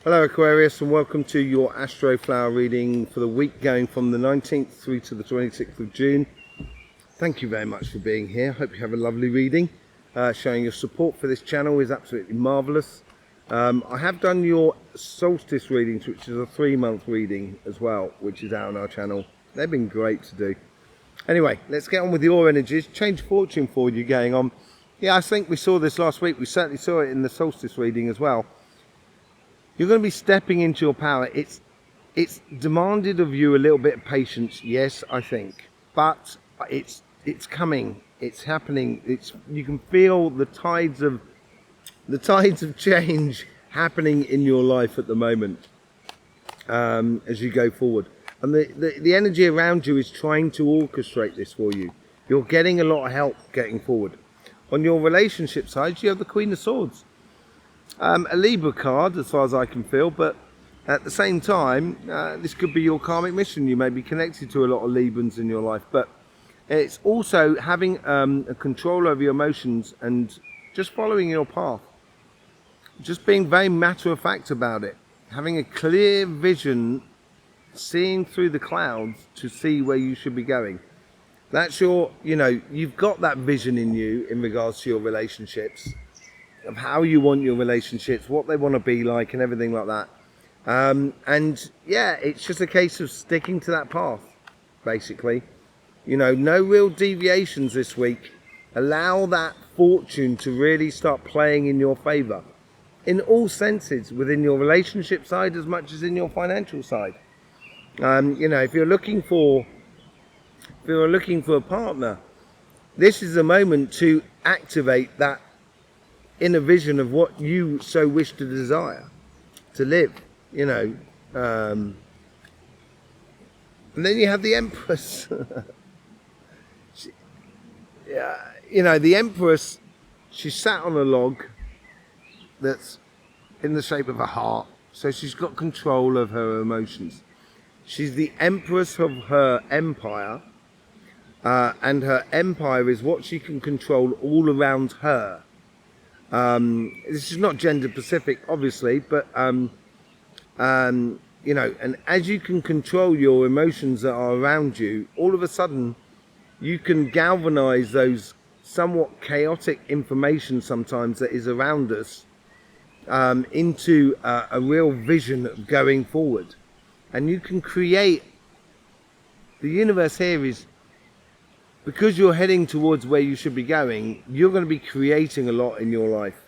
Hello Aquarius, and welcome to your Astroflower reading for the week going from the 19th through to the 26th of June. Thank you very much for being here. Hope you have a lovely reading. Showing your support for this channel is absolutely marvellous. I have done your solstice readings, which is a 3-month reading as well, which is out on our channel. They've been great to do. Anyway, let's get on with your energies. Change fortune for you going on. Yeah, I think we saw this last week. We certainly saw it in the solstice reading as well. You're going to be stepping into your power. It's demanded of you a little bit of patience, yes, I think, but it's coming, it's happening. You can feel the tides of change happening in your life at the moment as you go forward, and the energy around you is trying to orchestrate this for you. You're getting a lot of help getting forward. On your relationship side, you have the Queen of Swords. A Libra card as far as I can feel, but at the same time this could be your karmic mission. You may be connected to a lot of Librans in your life, but it's also having a control over your emotions and just following your path, just being very matter of fact about it, having a clear vision, seeing through the clouds to see where you should be going. That's your, you've got that vision in you in regards to your relationships, of how you want your relationships, what they want to be like, and everything like that. And yeah, it's just a case of sticking to that path, basically. No real deviations this week. Allow that fortune to really start playing in your favor in all senses, within your relationship side as much as in your financial side. If you're looking for a partner, this is a moment to activate that inner vision of what you so wish to desire to live, and then you have the Empress. The Empress, she's sat on a log that's in the shape of a heart, so she's got control of her emotions. She's the Empress of her empire, and her empire is what she can control all around her. This is not gender specific, obviously, but and as you can control your emotions that are around you, all of a sudden you can galvanize those somewhat chaotic information sometimes that is around us into a real vision of going forward, and you can create. The universe here is, because you're heading towards where you should be going, you're going to be creating a lot in your life.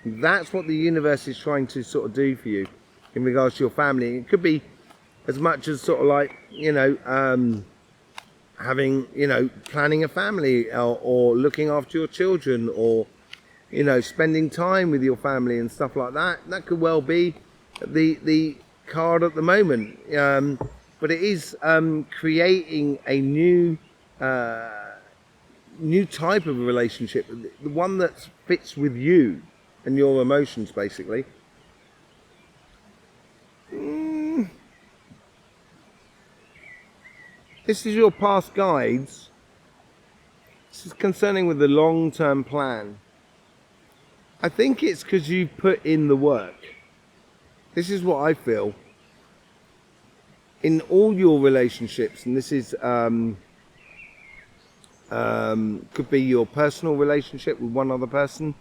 That's what the universe is trying to sort of do for you in regards to your family. It could be as much as sort of like, having, planning a family, or looking after your children, or, spending time with your family and stuff like that. That could well be the card at the moment. But it is creating a new type of a relationship, the one that fits with you and your emotions, basically. This is your past guides. This is concerning with the long-term plan. I think it's because you put in the work. This is what I feel in all your relationships, and this is could be your personal relationship with one other person,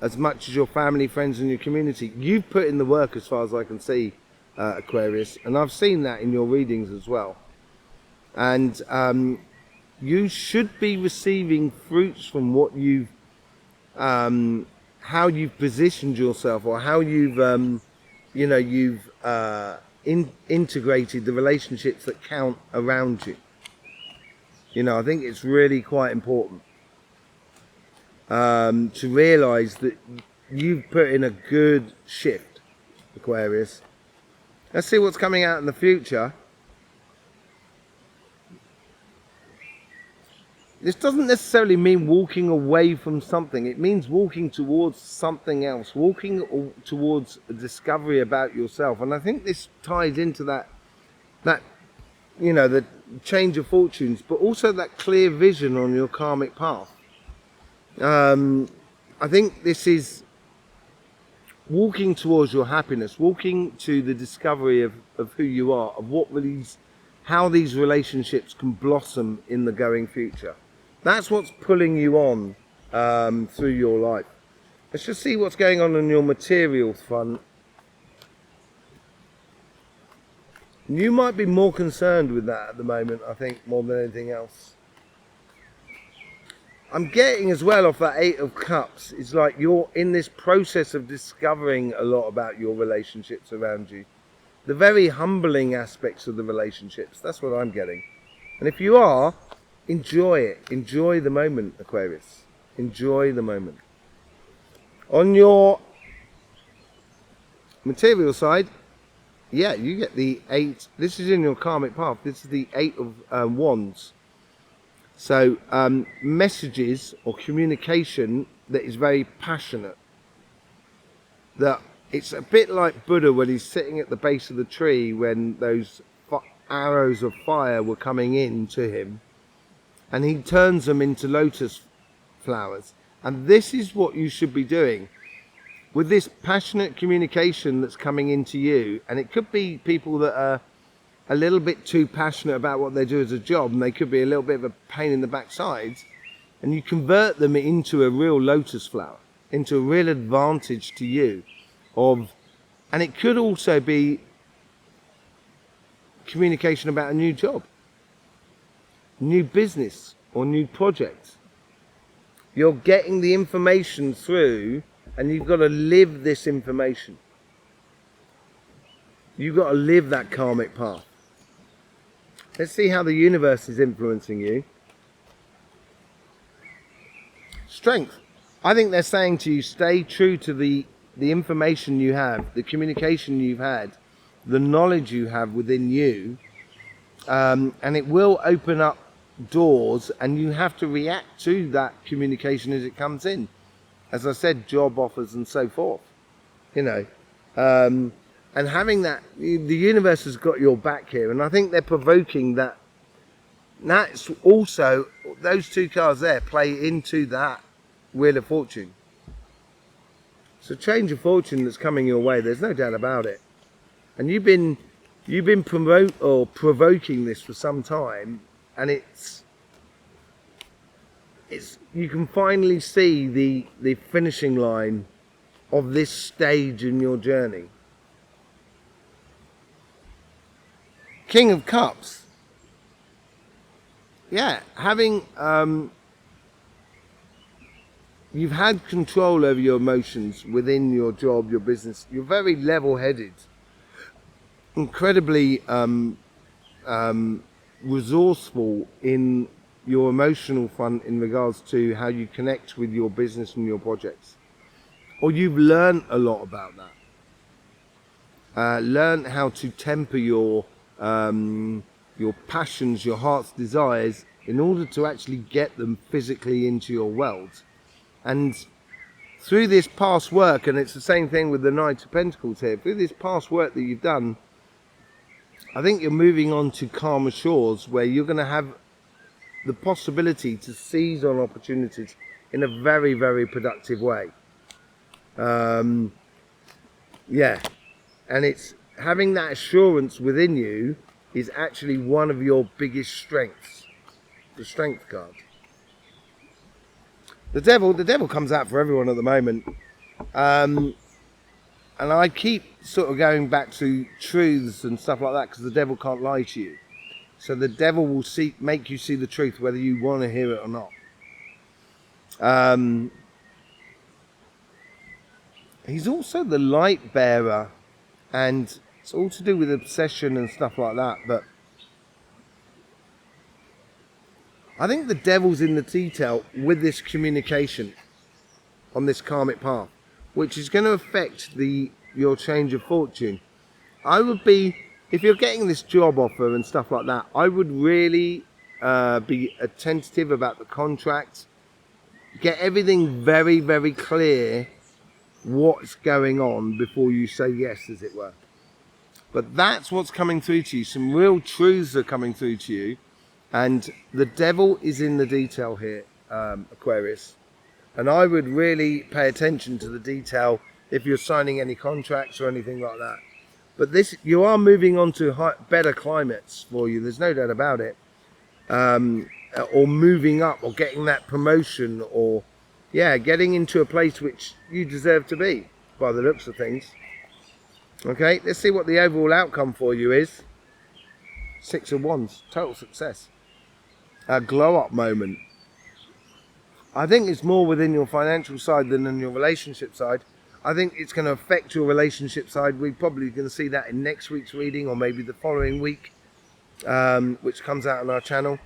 as much as your family, friends, and your community. You've put in the work, as far as I can see, Aquarius, and I've seen that in your readings as well. And you should be receiving fruits from what you've, how you've positioned yourself, or how you've, integrated the relationships that count around you. I think it's really quite important to realise that you've put in a good shift, Aquarius. Let's see what's coming out in the future. This doesn't necessarily mean walking away from something. It means walking towards something else, walking towards a discovery about yourself. And I think this ties into that the change of fortunes, but also that clear vision on your karmic path. I think this is walking towards your happiness, walking to the discovery of who you are, of what really, how these relationships can blossom in the going future. That's what's pulling you on through your life. Let's just see what's going on your material front. You might be more concerned with that at the moment, I think, more than anything else. I'm getting as well off that 8 of Cups, it's like you're in this process of discovering a lot about your relationships around you. The very humbling aspects of the relationships, that's what I'm getting. And if you are, enjoy it. Enjoy the moment, Aquarius. Enjoy the moment. On your material side, yeah, you get the 8. This is in your karmic path. This is the 8 of Wands. So messages or communication that is very passionate. That it's a bit like Buddha when he's sitting at the base of the tree when those arrows of fire were coming in to him, and he turns them into lotus flowers. And this is what you should be doing with this passionate communication that's coming into you. And it could be people that are a little bit too passionate about what they do as a job, and they could be a little bit of a pain in the backside, and you convert them into a real lotus flower, into a real advantage to you of, and it could also be communication about a new job, new business, or new project. You're getting the information through, and you've got to live this information. You've got to live that karmic path. Let's see how the universe is influencing you. Strength. I think they're saying to you, stay true to the information you have, the communication you've had, the knowledge you have within you, and it will open up doors, and you have to react to that communication as it comes in. As I said, job offers and so forth. You know, and having that, the universe has got your back here, and I think they're provoking that. That's also, those 2 cards there play into that Wheel of Fortune. It's a change of fortune that's coming your way, there's no doubt about it. And you've been provoking this for some time, and it's you can finally see the finishing line of this stage in your journey. King of Cups. Yeah, having you've had control over your emotions within your job, your business. You're very level-headed, incredibly resourceful in your emotional front in regards to how you connect with your business and your projects. Or you've learned a lot about that. Learned how to temper your passions, your heart's desires, in order to actually get them physically into your world. And through this past work, and it's the same thing with the Knight of Pentacles here, through this past work that you've done, I think you're moving on to calmer shores where you're going to have the possibility to seize on opportunities in a very, very productive way. Yeah, and it's having that assurance within you is actually one of your biggest strengths. The Strength card. The devil comes out for everyone at the moment. And I keep sort of going back to truths and stuff like that, because the devil can't lie to you. So the devil will make you see the truth whether you want to hear it or not. He's also the light bearer, and it's all to do with obsession and stuff like that. But I think the devil's in the detail with this communication on this karmic path, which is going to affect your change of fortune. I would be, if you're getting this job offer and stuff like that, I would really be attentive about the contract. Get everything very, very clear what's going on before you say yes, as it were. But that's what's coming through to you. Some real truths are coming through to you. And the devil is in the detail here, Aquarius. And I would really pay attention to the detail if you're signing any contracts or anything like that. But this, you are moving on to better climates for you. There's no doubt about it. Or moving up, or getting that promotion, or getting into a place which you deserve to be, by the looks of things. Okay, let's see what the overall outcome for you is. 6 of Wands, total success. A glow up moment. I think it's more within your financial side than in your relationship side. I think it's going to affect your relationship side. We're probably going to see that in next week's reading, or maybe the following week, which comes out on our channel.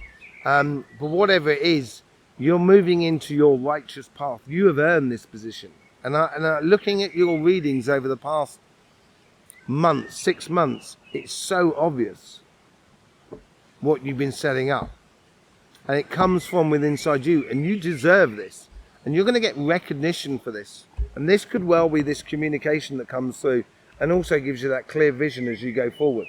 But whatever it is, you're moving into your righteous path. You have earned this position. And looking at your readings over the past months, 6 months, it's so obvious what you've been setting up. And it comes from within inside you, and you deserve this. And you're going to get recognition for this. And this could well be this communication that comes through, and also gives you that clear vision as you go forward.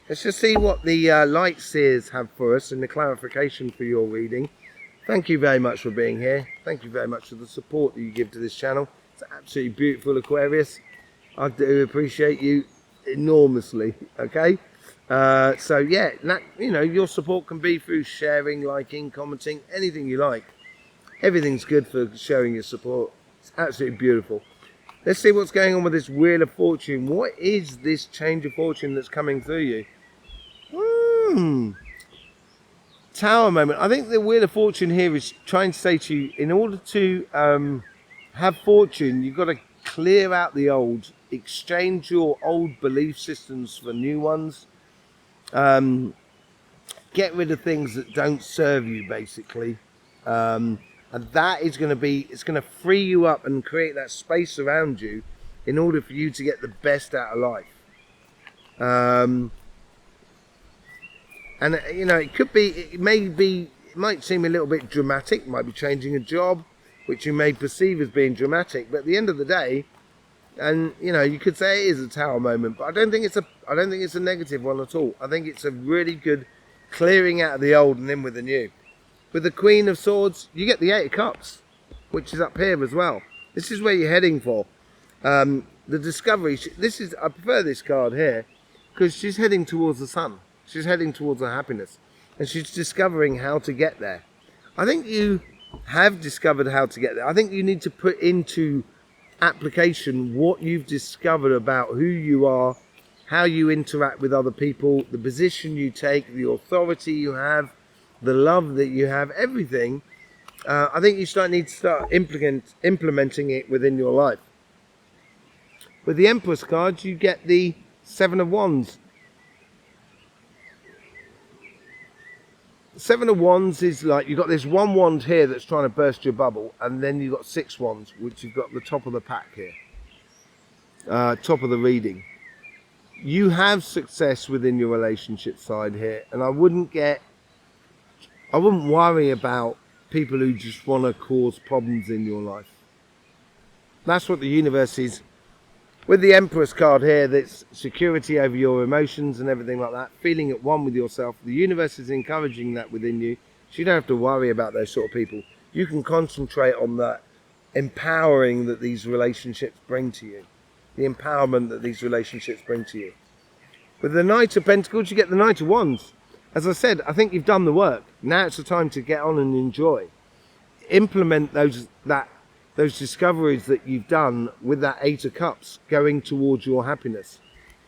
Let's just see what the light seers have for us and the clarification for your reading. Thank you very much for being here. Thank you very much for the support that you give to this channel. It's absolutely beautiful, Aquarius. I do appreciate you enormously. Okay. So yeah, you know, your support can be through sharing, liking, commenting, anything you like. Everything's good for showing your support. It's absolutely beautiful. Let's see what's going on with this Wheel of Fortune. What is this change of fortune that's coming through you? Tower moment. I think the Wheel of Fortune here is trying to say to you, in order to have fortune, you've got to clear out the old, exchange your old belief systems for new ones. Get rid of things that don't serve you, basically. And that is going to be, it's going to free you up and create that space around you in order for you to get the best out of life. And you know, it might seem a little bit dramatic. It might be changing a job, which you may perceive as being dramatic, but at the end of the day, and you know, you could say it is a tower moment, but I don't think it's a negative one at all. I think it's a really good clearing out of the old and in with the new. With the Queen of Swords, you get the 8 of Cups, which is up here as well. This is where you're heading for. The discovery. I prefer this card here because she's heading towards the sun. She's heading towards her happiness, and she's discovering how to get there. I think you have discovered how to get there. I think you need to put into application what you've discovered about who you are, how you interact with other people, the position you take, the authority you have, the love that you have, everything. I think you need to start implementing it within your life. With the Empress card, you get the 7 of Wands. 7 of Wands is like, you've got this one wand here that's trying to burst your bubble, and then you've got 6 wands, which you've got the top of the pack here, top of the reading. You have success within your relationship side here, and I wouldn't worry about people who just want to cause problems in your life. That's what the universe is. With the Empress card here, that's security over your emotions and everything like that, feeling at one with yourself. The universe is encouraging that within you, so you don't have to worry about those sort of people. You can concentrate on that empowering that these relationships bring to you, the empowerment that these relationships bring to you. With the Knight of Pentacles, you get the Knight of Wands. As I said, I think you've done the work. Now it's the time to get on and enjoy. Implement those discoveries that you've done with that 8 of Cups going towards your happiness.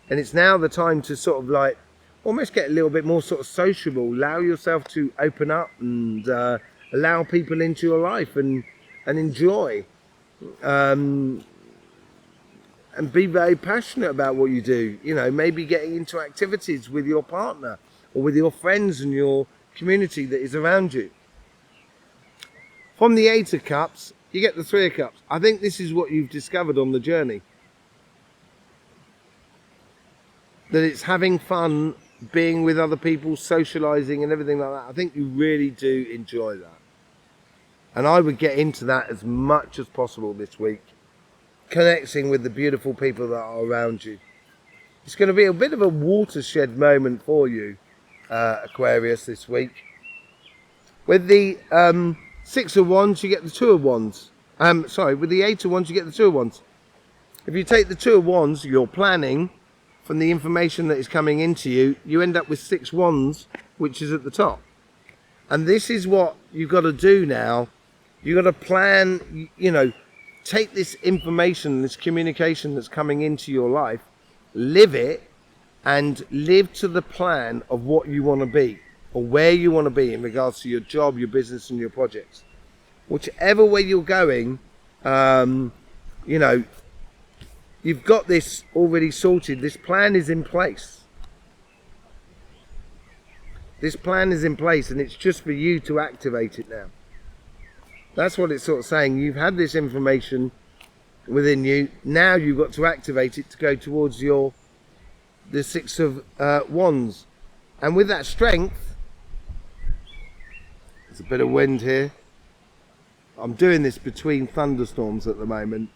And it's now the time to sort of like almost get a little bit more sort of sociable. Allow yourself to open up and allow people into your life and enjoy. And be very passionate about what you do. You know, maybe getting into activities with your partner or with your friends and your community that is around you. From the 8 of Cups, you get the 3 of Cups. I think this is what you've discovered on the journey. That it's having fun, being with other people, socialising and everything like that. I think you really do enjoy that. And I would get into that as much as possible this week. Connecting with the beautiful people that are around you. It's going to be a bit of a watershed moment for you, Aquarius, this week. With the 6 of Wands, you get the 2 of Wands. With the 8 of Wands, you get the 2 of Wands. If you take the Two of Wands, you're planning from the information that is coming into you, you end up with 6 wands, which is at the top. And this is what you've got to do now. You've got to plan, you know, take this information, this communication that's coming into your life, live it, and live to the plan of what you want to be, or where you want to be in regards to your job, your business, and your projects. Whichever way you're going, you know, you've got this already sorted. This plan is in place. This plan is in place, and it's just for you to activate it now. That's what it's sort of saying. You've had this information within you. Now you've got to activate it to go towards the 6 of Wands. And with that strength, there's a bit of wind here. I'm doing this between thunderstorms at the moment,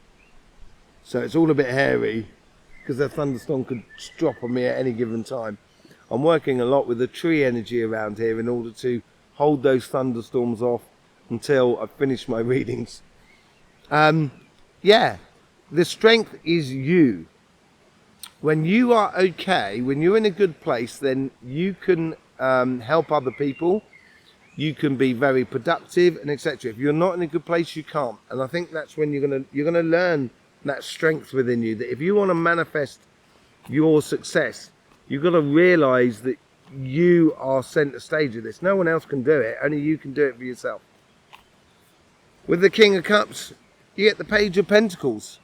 so it's all a bit hairy because a thunderstorm could drop on me at any given time. I'm working a lot with the tree energy around here in order to hold those thunderstorms off until I finish my readings. Yeah, the strength is you. When you are okay, when you're in a good place, then you can help other people. You can be very productive and etc. If you're not in a good place, you can't. And I think that's when you're gonna learn that strength within you. That if you want to manifest your success, you've got to realise that you are centre stage of this. No one else can do it. Only you can do it for yourself. With the King of Cups, you get the Page of Pentacles.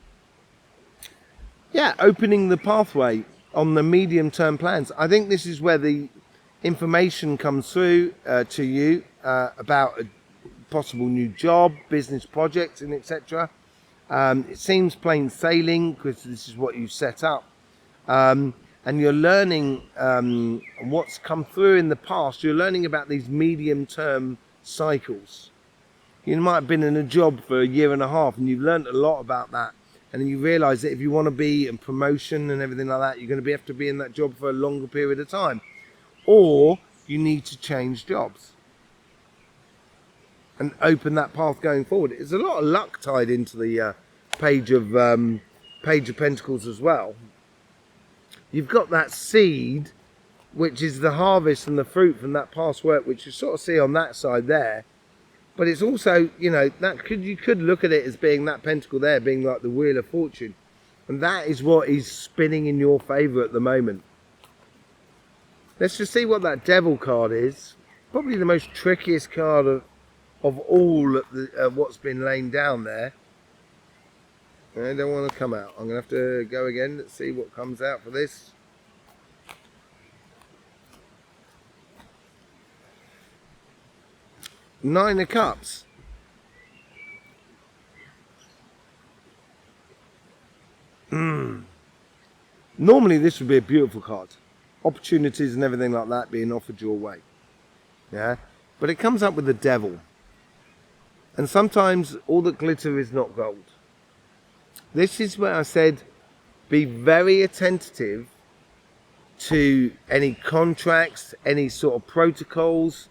Yeah, opening the pathway on the medium-term plans. I think this is where the information comes through to you about a possible new job, business project, and etc. It seems plain sailing because this is what you set up, and you're learning what's come through in the past. You're learning about these medium-term cycles. You might have been in a job for a year and a half, and you've learned a lot about that. And then you realise that if you want to be in promotion and everything like that, you're going to have to be in that job for a longer period of time. Or you need to change jobs and open that path going forward. There's a lot of luck tied into the Page of Pentacles as well. You've got that seed, which is the harvest and the fruit from that past work, which you sort of see on that side there. But it's also, you know, you could look at it as being that pentacle there, being like the Wheel of Fortune. And that is what is spinning in your favour at the moment. Let's just see what that Devil card is. Probably the most trickiest card of all what's been laying down there. I don't want to come out. I'm going to have to go again. Let's see what comes out for this. Nine of Cups. Normally this would be a beautiful card. Opportunities and everything like that being offered your way. Yeah, but it comes up with the Devil. And sometimes all that glitter is not gold. This is where I said be very attentive to any contracts, any sort of protocols,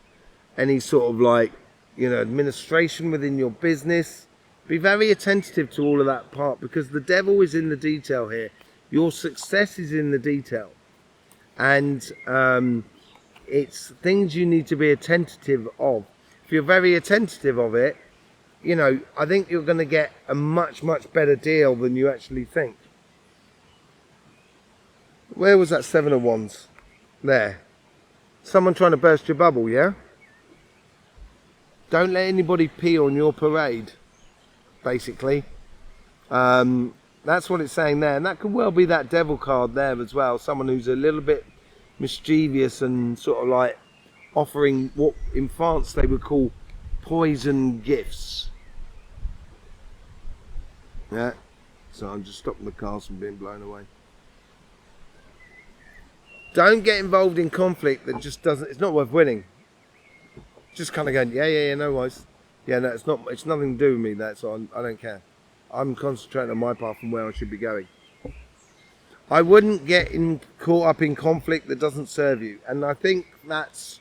any sort of like, you know, administration within your business. Be very attentive to all of that part, because the Devil is in the detail here. Your success is in the detail. And it's things you need to be attentive of. If you're very attentive of it, you know, I think you're going to get a much, much better deal than you actually think. Where was that Seven of Wands? There. Someone trying to burst your bubble, yeah? Don't let anybody pee on your parade, basically. That's what it's saying there. And that could well be that Devil card there as well. Someone who's a little bit mischievous and sort of like offering what in France they would call poison gifts. Yeah. So I'm just stopping the cars from being blown away. Don't get involved in conflict that just doesn't, it's not worth winning. Just kind of going, yeah, no worries. Yeah, no, it's nothing to do with me, that's on. I don't care. I'm concentrating on my path and where I should be going. I wouldn't get caught up in conflict that doesn't serve you. And I think that's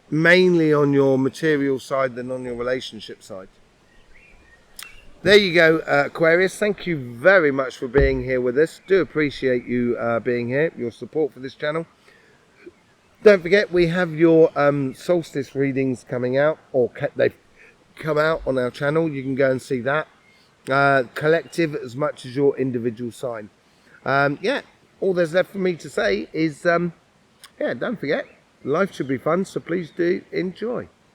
mainly on your material side than on your relationship side. There you go, Aquarius. Thank you very much for being here with us. Do appreciate you being here, your support for this channel. Don't forget, we have your solstice readings coming out, or they've come out on our channel. You can go and see that. Collective as much as your individual sign. Yeah, all there's left for me to say is, yeah, don't forget, life should be fun, so please do enjoy.